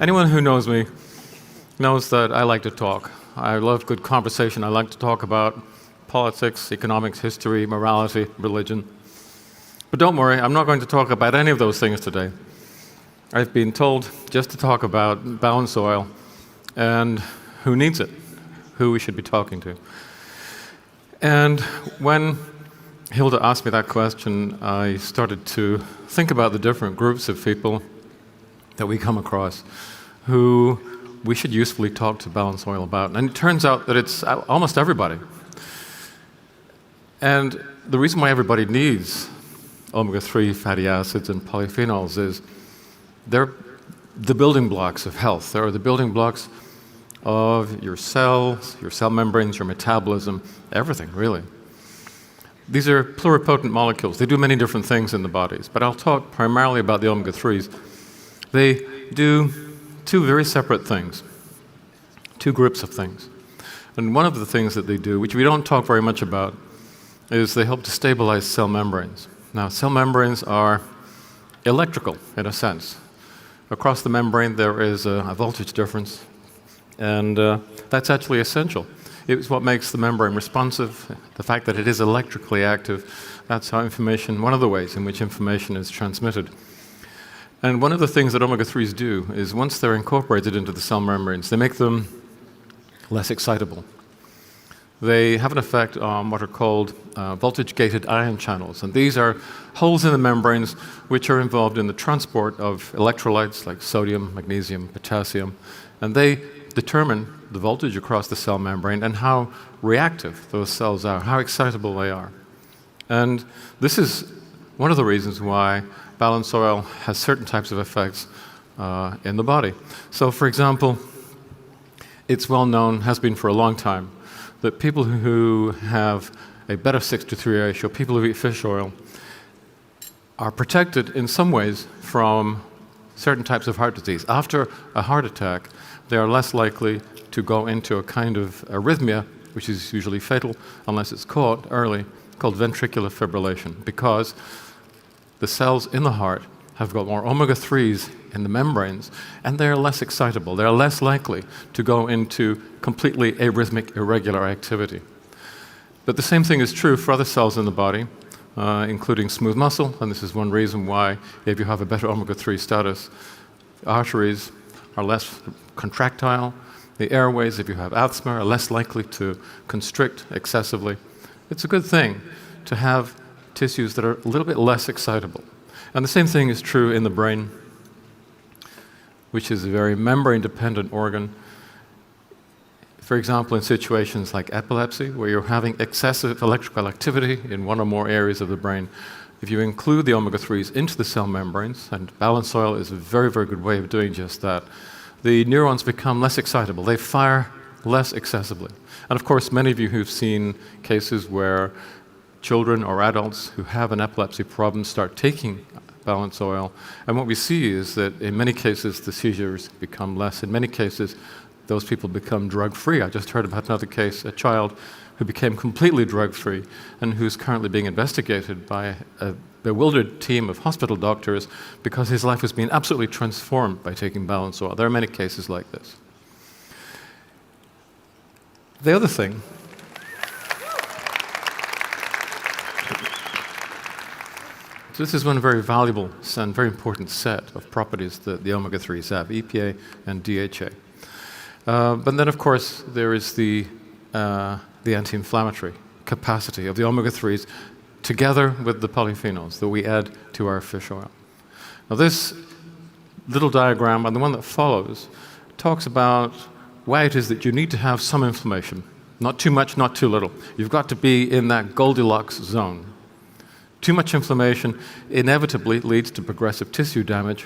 Anyone who knows me knows that I like to talk. I love good conversation. I like to talk about politics, economics, history, morality, religion. But don't worry, I'm not going to talk about any of those things today. I've been told just to talk about balanced oil and who needs it, who we should be talking to. And when Hilda asked me that question, I started to think about the different groups of people that we come across who we should usefully talk to balanced oil about. And it turns out that it's almost everybody. And the reason why everybody needs omega-3 fatty acids and polyphenols is they're the building blocks of health. They're the building blocks of your cells, your cell membranes, your metabolism, everything, really. These are pluripotent molecules. They do many different things in the bodies, but I'll talk primarily about the omega-3s. They do two very separate things, two groups of things. And one of the things that they do, which we don't talk very much about, is they help to stabilize cell membranes. Now, cell membranes are electrical, in a sense. Across the membrane, there is a voltage difference, and that's actually essential. It's what makes the membrane responsive, the fact that it is electrically active. That's how information, one of the ways in which information is transmitted. And one of the things that omega-3s do is once they're incorporated into the cell membranes, they make them less excitable. They have an effect on what are called voltage-gated ion channels. And these are holes in the membranes which are involved in the transport of electrolytes like sodium, magnesium, potassium. And they determine the voltage across the cell membrane and how reactive those cells are, how excitable they are. And this is one of the reasons why balanced oil has certain types of effects in the body. So, for example, it's well known, has been for a long time, that people who have a beta 6-to-3 ratio, people who eat fish oil, are protected in some ways from certain types of heart disease. After a heart attack, they are less likely to go into a kind of arrhythmia, which is usually fatal unless it's caught early, called ventricular fibrillation, because the cells in the heart have got more omega-3s in the membranes, and they're less excitable. They're less likely to go into completely arrhythmic, irregular activity. But the same thing is true for other cells in the body, including smooth muscle, and this is one reason why, if you have a better omega-3 status, arteries are less contractile. The airways, if you have asthma, are less likely to constrict excessively. It's a good thing to have tissues that are a little bit less excitable. And the same thing is true in the brain, which is a very membrane-dependent organ. For example, in situations like epilepsy, where you're having excessive electrical activity in one or more areas of the brain, if you include the omega-3s into the cell membranes, and balanced oil is a very, very good way of doing just that, the neurons become less excitable. They fire less excessively. And of course, many of you who've seen cases where children or adults who have an epilepsy problem start taking balanced oil, and what we see is that in many cases the seizures become less. In many cases, those people become drug-free. I just heard about another case, a child who became completely drug-free and who's currently being investigated by a bewildered team of hospital doctors because his life has been absolutely transformed by taking balanced oil. There are many cases like this. The other thing this is one very valuable and very important set of properties that the omega-3s have, EPA and DHA. But then, of course, there is the anti-inflammatory capacity of the omega-3s together with the polyphenols that we add to our fish oil. Now, this little diagram, and the one that follows, talks about why it is that you need to have some inflammation. Not too much, not too little. You've got to be in that Goldilocks zone. Too much inflammation inevitably leads to progressive tissue damage,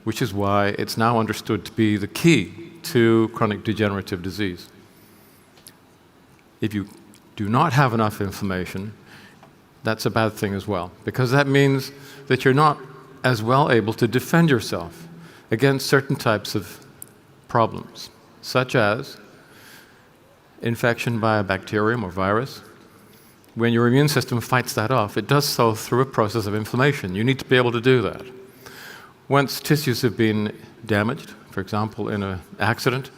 which is why it's now understood to be the key to chronic degenerative disease. If you do not have enough inflammation, that's a bad thing as well, because that means that you're not as well able to defend yourself against certain types of problems, such as infection by a bacterium or virus. When your immune system fights that off, it does so through a process of inflammation. You need to be able to do that. Once tissues have been damaged, for example, in an accident,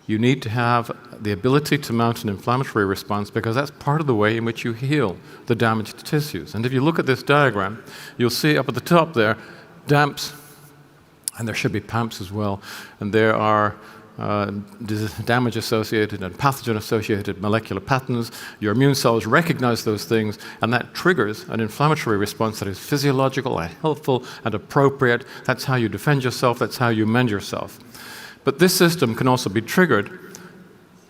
you need to have the ability to mount an inflammatory response because that's part of the way in which you heal the damaged tissues. And if you look at this diagram, you'll see up at the top there, DAMPs, and there should be PAMPs as well, and there are damage-associated and pathogen-associated molecular patterns. Your immune cells recognize those things, and that triggers an inflammatory response that is physiological and helpful and appropriate. That's how you defend yourself. That's how you mend yourself. But this system can also be triggered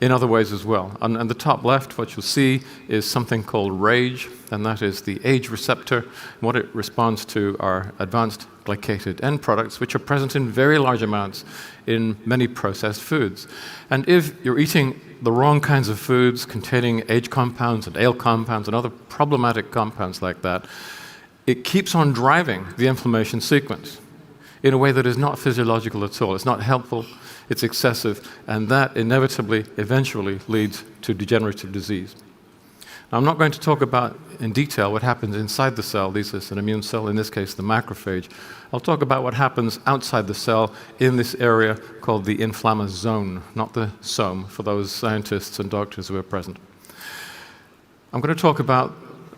in other ways as well. On the top left, what you'll see is something called RAGE, and that is the age receptor. What it responds to are advanced glycated end products, which are present in very large amounts in many processed foods. And if you're eating the wrong kinds of foods containing age compounds and ale compounds and other problematic compounds like that, it keeps on driving the inflammation sequence in a way that is not physiological at all. It's not helpful, it's excessive, and that inevitably, eventually, leads to degenerative disease. Now, I'm not going to talk about in detail what happens inside the cell. This is an immune cell, in this case the macrophage. I'll talk about what happens outside the cell in this area called the inflammasome, not the some, for those scientists and doctors who are present. I'm going to talk about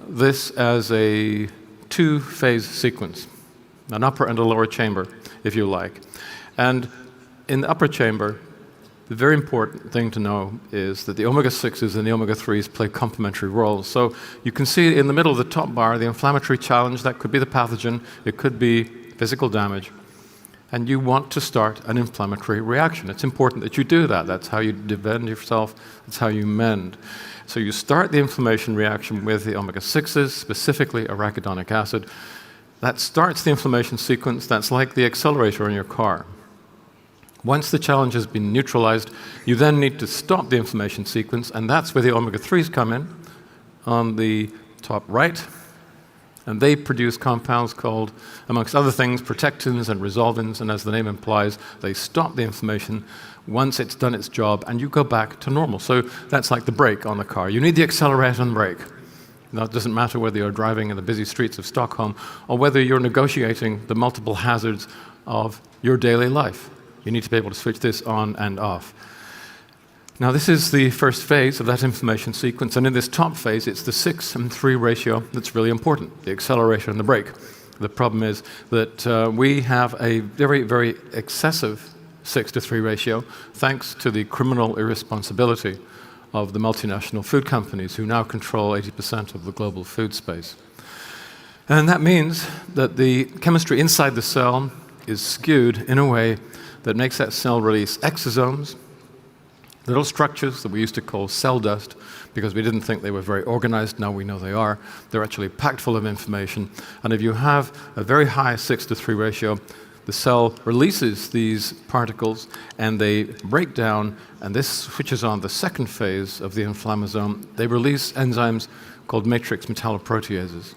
this as a two-phase sequence, an upper and a lower chamber, if you like. And in the upper chamber, the very important thing to know is that the omega-6s and the omega-3s play complementary roles. So you can see in the middle of the top bar the inflammatory challenge. That could be the pathogen, it could be physical damage, and you want to start an inflammatory reaction. It's important that you do that. That's how you defend yourself, that's how you mend. So you start the inflammation reaction with the omega-6s, specifically arachidonic acid. That starts the inflammation sequence. That's like the accelerator in your car. Once the challenge has been neutralized, you then need to stop the inflammation sequence, and that's where the omega-3s come in on the top right. And they produce compounds called, amongst other things, protectins and resolvins, and as the name implies, they stop the inflammation once it's done its job, and you go back to normal. So that's like the brake on the car. You need the accelerator and brake. Now, it doesn't matter whether you're driving in the busy streets of Stockholm or whether you're negotiating the multiple hazards of your daily life. You need to be able to switch this on and off. Now, this is the first phase of that inflammation sequence, and in this top phase, it's the 6:3 ratio that's really important, the accelerator and the brake. The problem is that we have a very, very excessive 6:3 ratio, thanks to the criminal irresponsibility of the multinational food companies who now control 80% of the global food space. And that means that the chemistry inside the cell is skewed in a way that makes that cell release exosomes, little structures that we used to call cell dust because we didn't think they were very organized. Now we know they are. They're actually packed full of information. And if you have a very high 6:3 ratio, the cell releases these particles and they break down, and this switches on the second phase of the inflammasome. They release enzymes called matrix metalloproteases.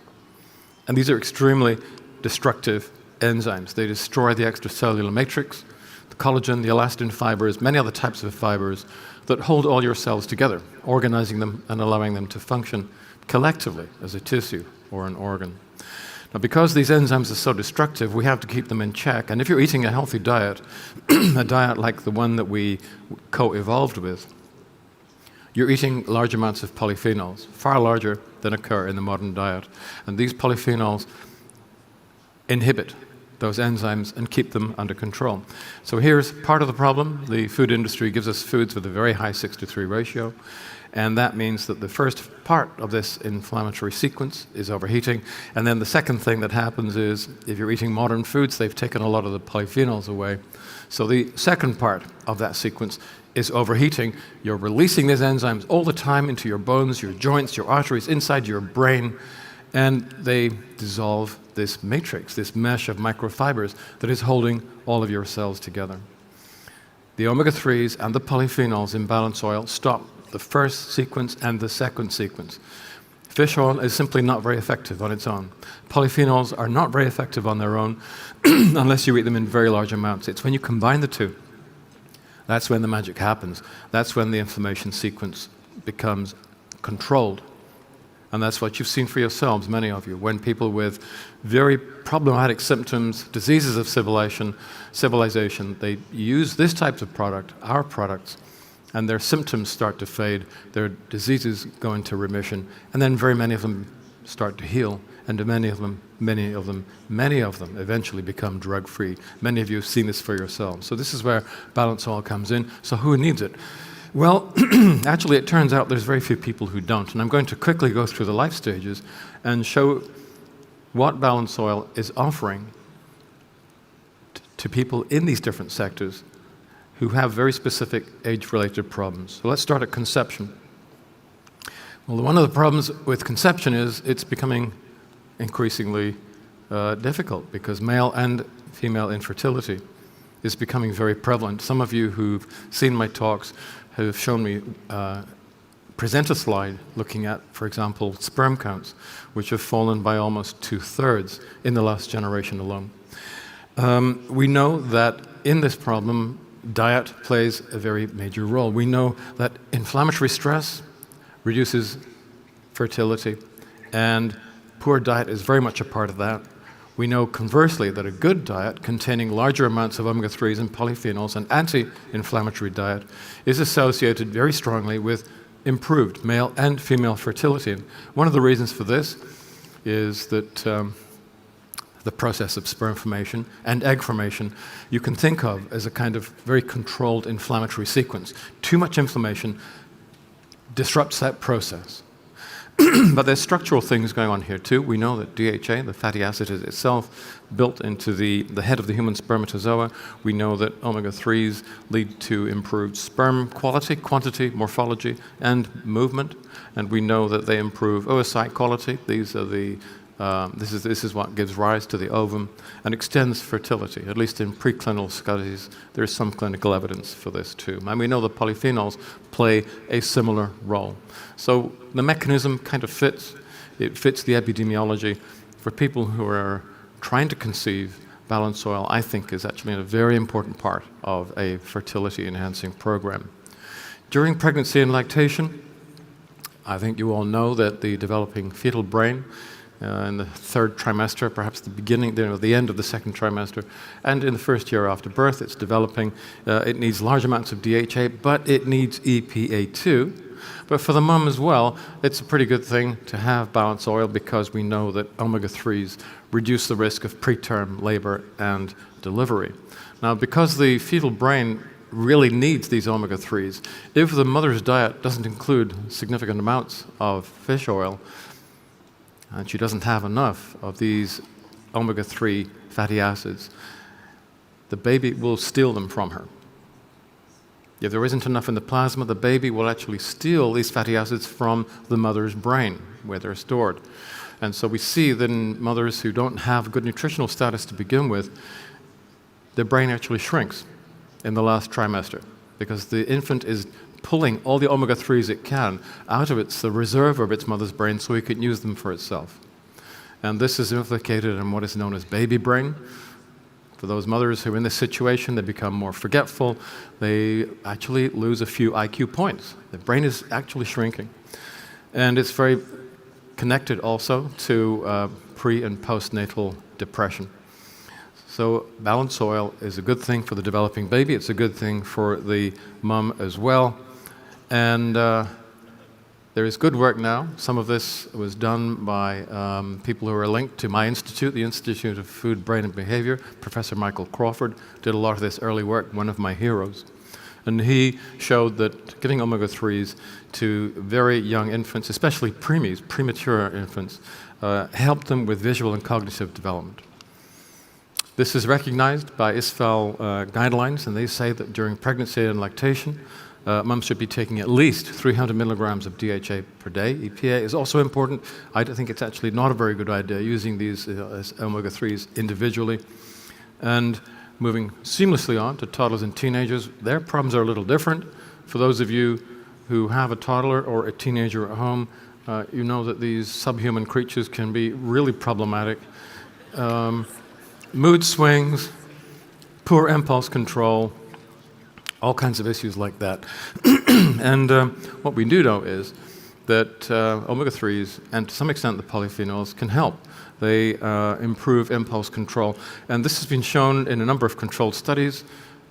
And these are extremely destructive enzymes. They destroy the extracellular matrix, the collagen, the elastin fibers, many other types of fibers that hold all your cells together, organizing them and allowing them to function collectively as a tissue or an organ. Now, because these enzymes are so destructive, we have to keep them in check. And if you're eating a healthy diet, a diet like the one that we co-evolved with, you're eating large amounts of polyphenols, far larger than occur in the modern diet. And these polyphenols inhibit those enzymes and keep them under control. So here's part of the problem. The food industry gives us foods with a very high 6:3 ratio, and that means that the first part of this inflammatory sequence is overheating, and then the second thing that happens is if you're eating modern foods, they've taken a lot of the polyphenols away. So the second part of that sequence is overheating. You're releasing these enzymes all the time into your bones, your joints, your arteries, inside your brain, and they dissolve this matrix, this mesh of microfibers that is holding all of your cells together. The omega-3s and the polyphenols in balance oil stop the first sequence and the second sequence. Fish oil is simply not very effective on its own. Polyphenols are not very effective on their own unless you eat them in very large amounts. It's when you combine the two, that's when the magic happens. That's when the inflammation sequence becomes controlled. And that's what you've seen for yourselves, many of you, when people with very problematic symptoms, diseases of civilization, they use this type of product, our products, and their symptoms start to fade, their diseases go into remission, and then very many of them start to heal, and many of them eventually become drug-free. Many of you have seen this for yourselves. So this is where Balance Oil comes in. So who needs it? Well, actually, it turns out there's very few people who don't, and I'm going to quickly go through the life stages and show what Balance Oil is offering to people in these different sectors who have very specific age-related problems. So let's start at conception. Well, one of the problems with conception is it's becoming increasingly difficult because male and female infertility is becoming very prevalent. Some of you who've seen my talks have shown me present a slide looking at, for example, sperm counts, which have fallen by almost 2/3 in the last generation alone. We know that in this problem, diet plays a very major role. We know that inflammatory stress reduces fertility, and poor diet is very much a part of that. We know conversely that a good diet containing larger amounts of omega-3s and polyphenols, an anti-inflammatory diet, is associated very strongly with improved male and female fertility. And one of the reasons for this is that the process of sperm formation and egg formation you can think of as a kind of very controlled inflammatory sequence. Too much inflammation disrupts that process. But there's structural things going on here too. We know that DHA, the fatty acid, is itself built into the head of the human spermatozoa. We know that omega-3s lead to improved sperm quality, quantity, morphology, and movement. And we know that they improve oocyte quality. These are this is what gives rise to the ovum and extends fertility. At least in preclinical studies, there's some clinical evidence for this too. And we know the polyphenols play a similar role. So the mechanism kind of fits. It fits the epidemiology. For people who are trying to conceive, Balance Oil, I think, is actually a very important part of a fertility-enhancing program. During pregnancy and lactation, I think you all know that the developing fetal brain in the third trimester, perhaps the beginning, the end of the second trimester, and in the first year after birth, it's developing. It needs large amounts of DHA, but it needs EPA too. But for the mom as well, it's a pretty good thing to have Balance Oil because we know that omega-3s reduce the risk of preterm labor and delivery. Now, because the fetal brain really needs these omega-3s, if the mother's diet doesn't include significant amounts of fish oil, and she doesn't have enough of these omega-3 fatty acids, the baby will steal them from her. If there isn't enough in the plasma, the baby will actually steal these fatty acids from the mother's brain, where they're stored. And so we see that in mothers who don't have good nutritional status to begin with, their brain actually shrinks in the last trimester because the infant is pulling all the omega-3s it can out of the reserve of its mother's brain so it can use them for itself. And this is implicated in what is known as baby brain. For those mothers who are in this situation, they become more forgetful. They actually lose a few IQ points. The brain is actually shrinking. And it's very connected also to pre- and postnatal depression. So Balance Oil is a good thing for the developing baby. It's a good thing for the mom as well. And there is good work now. Some of this was done by people who are linked to my institute, the Institute of Food, Brain and Behavior. Professor Michael Crawford did a lot of this early work, one of my heroes. And he showed that giving omega-3s to very young infants, especially preemies, premature infants, helped them with visual and cognitive development. This is recognized by ISFAL guidelines, and they say that during pregnancy and lactation, moms should be taking at least 300 milligrams of DHA per day. EPA is also important. I think it's actually not a very good idea using these omega-3s individually. And moving seamlessly on to toddlers and teenagers, their problems are a little different. For those of you who have a toddler or a teenager at home, you know that these subhuman creatures can be really problematic. Mood swings, poor impulse control, all kinds of issues like that. And what we do know is that omega-3s and to some extent the polyphenols can help. They improve impulse control. And this has been shown in a number of controlled studies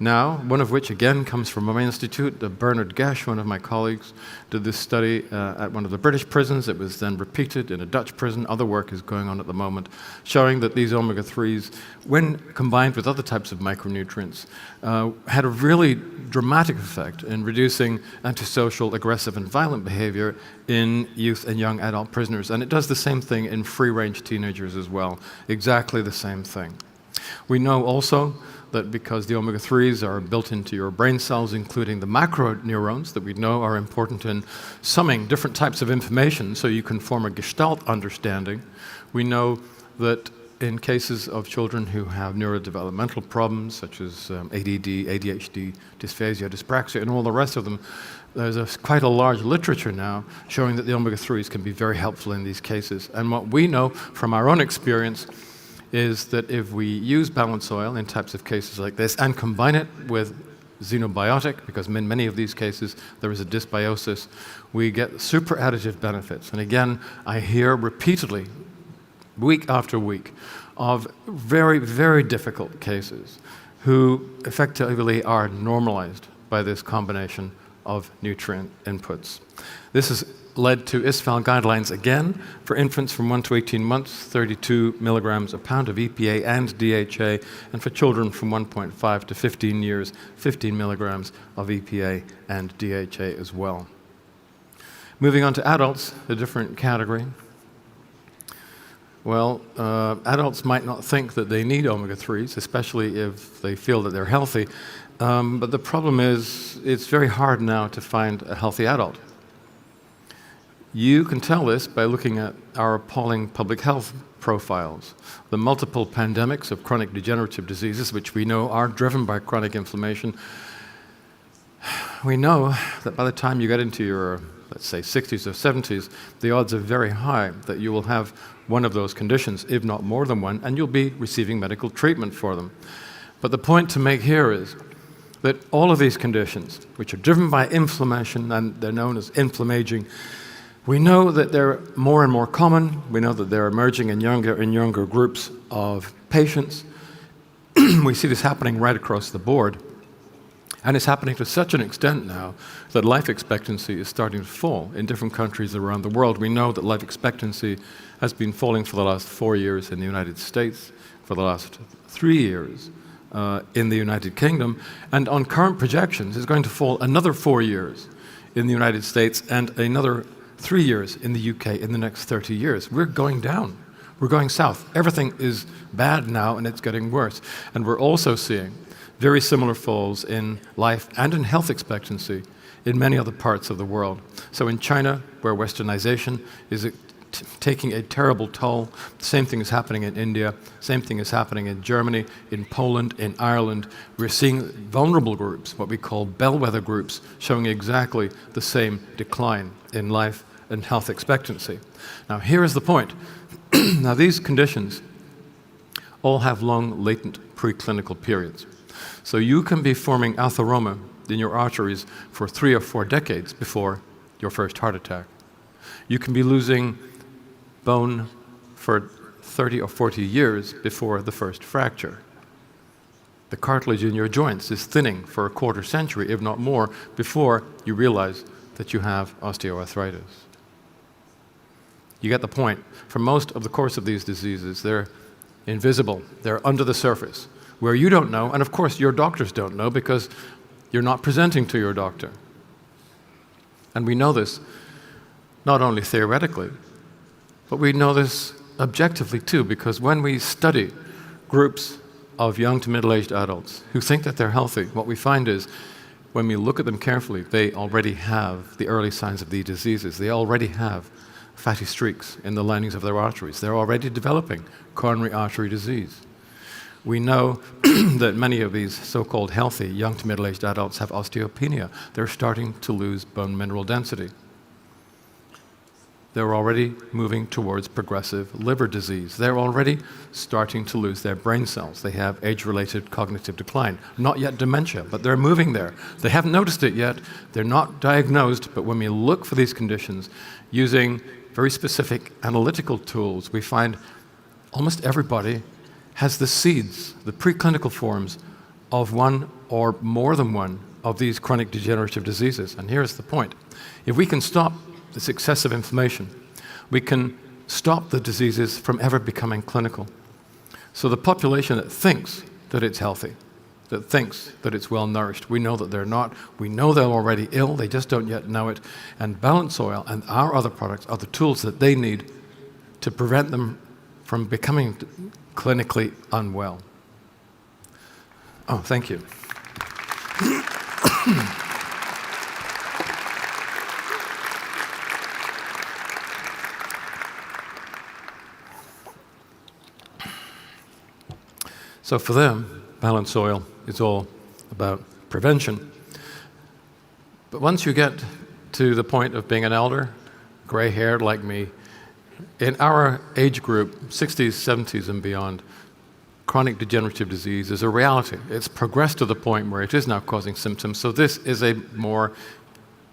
now, one of which again comes from my institute. Bernard Gesh, one of my colleagues, did this study at one of the British prisons. It was then repeated in a Dutch prison. Other work is going on at the moment, showing that these omega-3s, when combined with other types of micronutrients, had a really dramatic effect in reducing antisocial, aggressive, and violent behavior in youth and young adult prisoners. And it does the same thing in free-range teenagers as well, exactly the same thing. We know also that because the omega-3s are built into your brain cells, including the macroneurons that we know are important in summing different types of information so you can form a gestalt understanding, we know that in cases of children who have neurodevelopmental problems such as ADD, ADHD, dysphasia, dyspraxia, and all the rest of them, there's quite a large literature now showing that the omega-3s can be very helpful in these cases. And what we know from our own experience is that if we use balance oil in types of cases like this and combine it with xenobiotic, because in many of these cases there is a dysbiosis, we get super additive benefits. And again, I hear repeatedly, week after week, of very, very difficult cases who effectively are normalized by this combination of nutrient inputs. This has led to ISFAL guidelines again for infants from 1 to 18 months, 32 milligrams a pound of EPA and DHA, and for children from 1.5 to 15 years, 15 milligrams of EPA and DHA as well. Moving on to adults, a different category. Well, adults might not think that they need omega-3s, especially if they feel that they're healthy, but the problem is it's very hard now to find a healthy adult. You can tell this by looking at our appalling public health profiles. The multiple pandemics of chronic degenerative diseases, which we know are driven by chronic inflammation. We know that by the time you get into your, let's say, 60s or 70s, the odds are very high that you will have one of those conditions, if not more than one, and you'll be receiving medical treatment for them. But the point to make here is that all of these conditions, which are driven by inflammation, and they're known as inflammaging, we know that they're more and more common. We know that they're emerging in younger groups of patients. We see this happening right across the board. And it's happening to such an extent now that life expectancy is starting to fall in different countries around the world. We know that life expectancy has been falling for the last 4 years in the United States, for the last 3 years in the United Kingdom, and on current projections is going to fall another 4 years in the United States and another 3 years in the UK in the next 30 years. We're going down. We're going south. Everything is bad now, and it's getting worse. And we're also seeing very similar falls in life and in health expectancy in many other parts of the world. So in China, where westernization is taking a terrible toll, the same thing is happening in India, same thing is happening in Germany, in Poland, in Ireland. We're seeing vulnerable groups, what we call bellwether groups, showing exactly the same decline in life and health expectancy. Now, here is the point. Now, these conditions all have long, latent preclinical periods. So you can be forming atheroma in your arteries for 3 or 4 decades before your first heart attack. You can be losing bone for 30 or 40 years before the first fracture. The cartilage in your joints is thinning for a quarter century, if not more, before you realize that you have osteoarthritis. You get the point. For most of the course of these diseases, they're invisible. They're under the surface, where you don't know, and of course your doctors don't know because you're not presenting to your doctor. And we know this not only theoretically, but we know this objectively too, because when we study groups of young to middle-aged adults who think that they're healthy, what we find is when we look at them carefully, they already have the early signs of these diseases. They already have fatty streaks in the linings of their arteries. They're already developing coronary artery disease. We know that many of these so-called healthy young to middle-aged adults have osteopenia. They're starting to lose bone mineral density. They're already moving towards progressive liver disease. They're already starting to lose their brain cells. They have age-related cognitive decline. Not yet dementia, but they're moving there. They haven't noticed it yet. They're not diagnosed, but when we look for these conditions using very specific analytical tools, we find almost everybody has the seeds, the preclinical forms of one or more than one of these chronic degenerative diseases. And here's the point. If we can stop this excessive inflammation, we can stop the diseases from ever becoming clinical. So the population that thinks that it's healthy, that thinks that it's well-nourished, we know that they're not. We know they're already ill, they just don't yet know it. And Balance Oil and our other products are the tools that they need to prevent them from becoming clinically unwell. Oh, thank you. So for them, Balance Oil is all about prevention. But once you get to the point of being an elder, gray-haired like me, in our age group, 60s, 70s and beyond, chronic degenerative disease is a reality. It's progressed to the point where it is now causing symptoms, so this is a more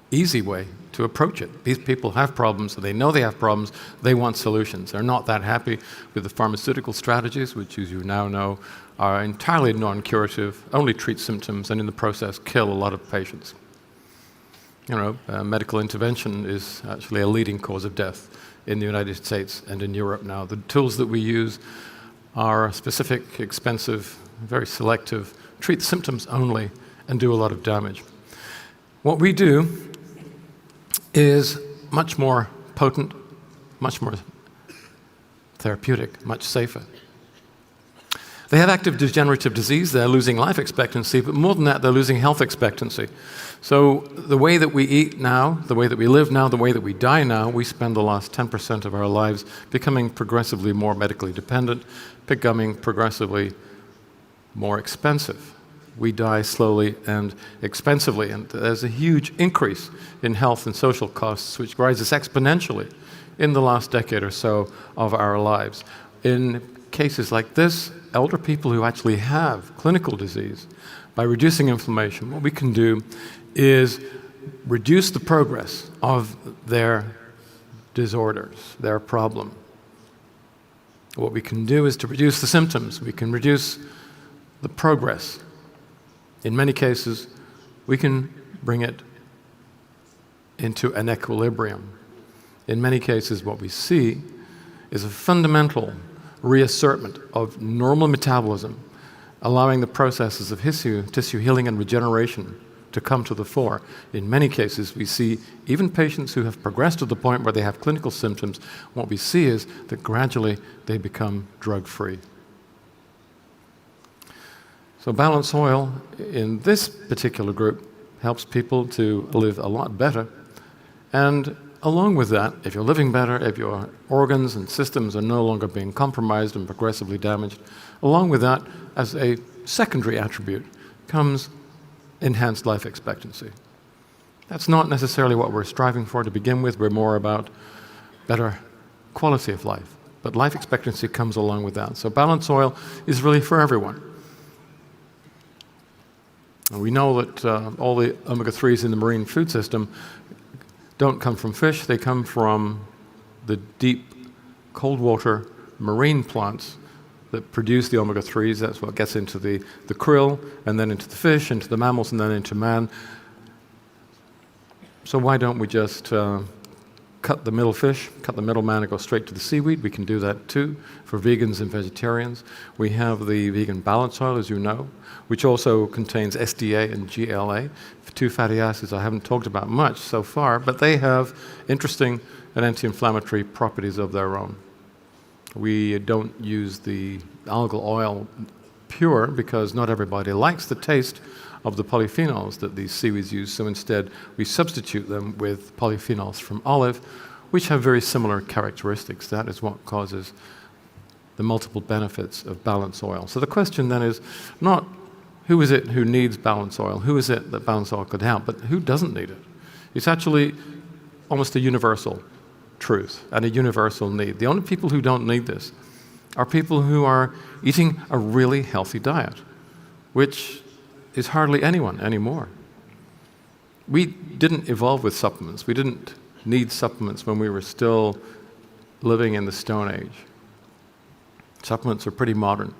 easy way to approach it. These people have problems, they know they have problems, they want solutions. They're not that happy with the pharmaceutical strategies, which, as you now know, are entirely non-curative, only treat symptoms, and in the process kill a lot of patients. You know, medical intervention is actually a leading cause of death in the United States and in Europe now. The tools that we use are specific, expensive, very selective, treat symptoms only, and do a lot of damage. What we do is much more potent, much more therapeutic, much safer. They have active degenerative disease, they're losing life expectancy, but more than that, they're losing health expectancy. So the way that we eat now, the way that we live now, the way that we die now, we spend the last 10% of our lives becoming progressively more medically dependent, becoming progressively more expensive. We die slowly and expensively, and there's a huge increase in health and social costs, which rises exponentially in the last decade or so of our lives. In cases like this, elder people who actually have clinical disease, by reducing inflammation, what we can do is reduce the progress of their disorders, their problem. What we can do is to reduce the symptoms. We can reduce the progress. In many cases, we can bring it into an equilibrium. In many cases, what we see is a fundamental reassertment of normal metabolism, allowing the processes of tissue healing and regeneration to come to the fore. In many cases, we see even patients who have progressed to the point where they have clinical symptoms, what we see is that gradually they become drug-free. So Balance Oil, in this particular group, helps people to live a lot better. And along with that, if you're living better, if your organs and systems are no longer being compromised and progressively damaged, along with that, as a secondary attribute, comes enhanced life expectancy. That's not necessarily what we're striving for to begin with. We're more about better quality of life. But life expectancy comes along with that. So Balance Oil is really for everyone. And we know that all the omega-3s in the marine food system don't come from fish, they come from the deep, cold water marine plants that produce the omega-3s. That's what gets into the krill, and then into the fish, into the mammals, and then into man. So why don't we just cut the middle fish, cut the middle man, and go straight to the seaweed? We can do that too for vegans and vegetarians. We have the vegan Balance Oil, as you know, which also contains SDA and GLA, two fatty acids I haven't talked about much so far, but they have interesting and anti-inflammatory properties of their own. We don't use the algal oil pure because not everybody likes the taste of the polyphenols that these seaweeds use, so instead we substitute them with polyphenols from olive, which have very similar characteristics. That is what causes the multiple benefits of Balance Oil. So the question then is not who is it who needs Balance Oil, who is it that Balance Oil could help, but who doesn't need it? It's actually almost a universal truth and a universal need. The only people who don't need this are people who are eating a really healthy diet, which is hardly anyone anymore. We didn't evolve with supplements. We didn't need supplements when we were still living in the Stone Age. Supplements are pretty modern.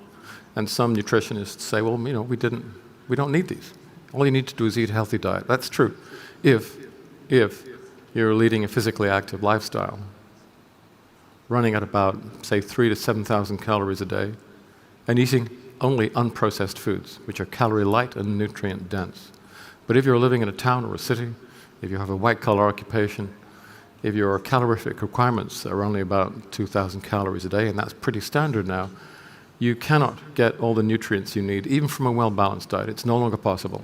And some nutritionists say, well, we don't need these. All you need to do is eat a healthy diet. That's true. If you're leading a physically active lifestyle, running at about, say, 3,000 to 7,000 calories a day, and eating only unprocessed foods, which are calorie light and nutrient dense. But if you're living in a town or a city, if you have a white-collar occupation, if your calorific requirements are only about 2,000 calories a day, and that's pretty standard now, you cannot get all the nutrients you need, even from a well-balanced diet. It's no longer possible.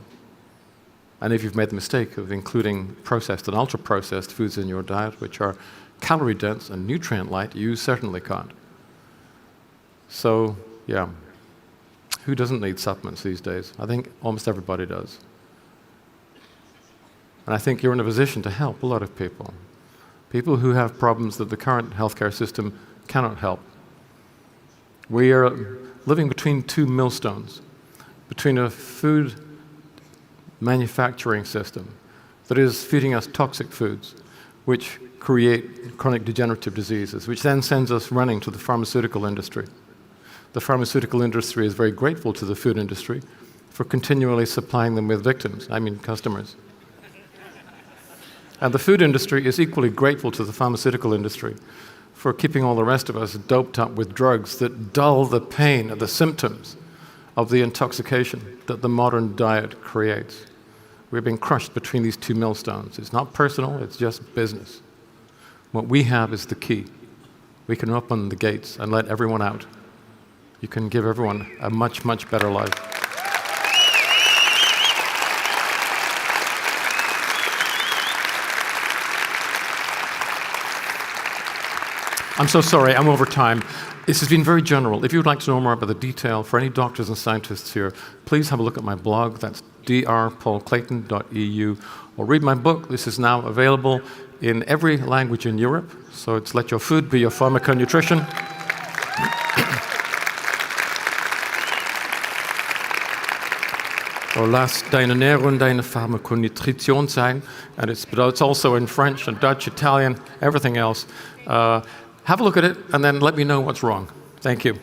And if you've made the mistake of including processed and ultra-processed foods in your diet, which are calorie dense and nutrient light, you certainly can't. So, yeah. Who doesn't need supplements these days? I think almost everybody does. And I think you're in a position to help a lot of people. People who have problems that the current healthcare system cannot help. We are living between two millstones, between a food manufacturing system that is feeding us toxic foods, which create chronic degenerative diseases, which then sends us running to the pharmaceutical industry. The pharmaceutical industry is very grateful to the food industry for continually supplying them with victims, customers. And the food industry is equally grateful to the pharmaceutical industry for keeping all the rest of us doped up with drugs that dull the pain and the symptoms of the intoxication that the modern diet creates. We're being crushed between these two millstones. It's not personal, it's just business. What we have is the key. We can open the gates and let everyone out. You can give everyone a much, much better life. I'm so sorry, I'm over time. This has been very general. If you would like to know more about the detail, for any doctors and scientists here, please have a look at my blog. That's drpaulclayton.eu. Or read my book. This is now available in every language in Europe. So it's Let Your Food Be Your Pharmaconutrition. Or Lass deine Ernährung deine Pharmakonutrition sein. And it's also in French and Dutch, Italian, everything else. Have a look at it, and then let me know what's wrong. Thank you.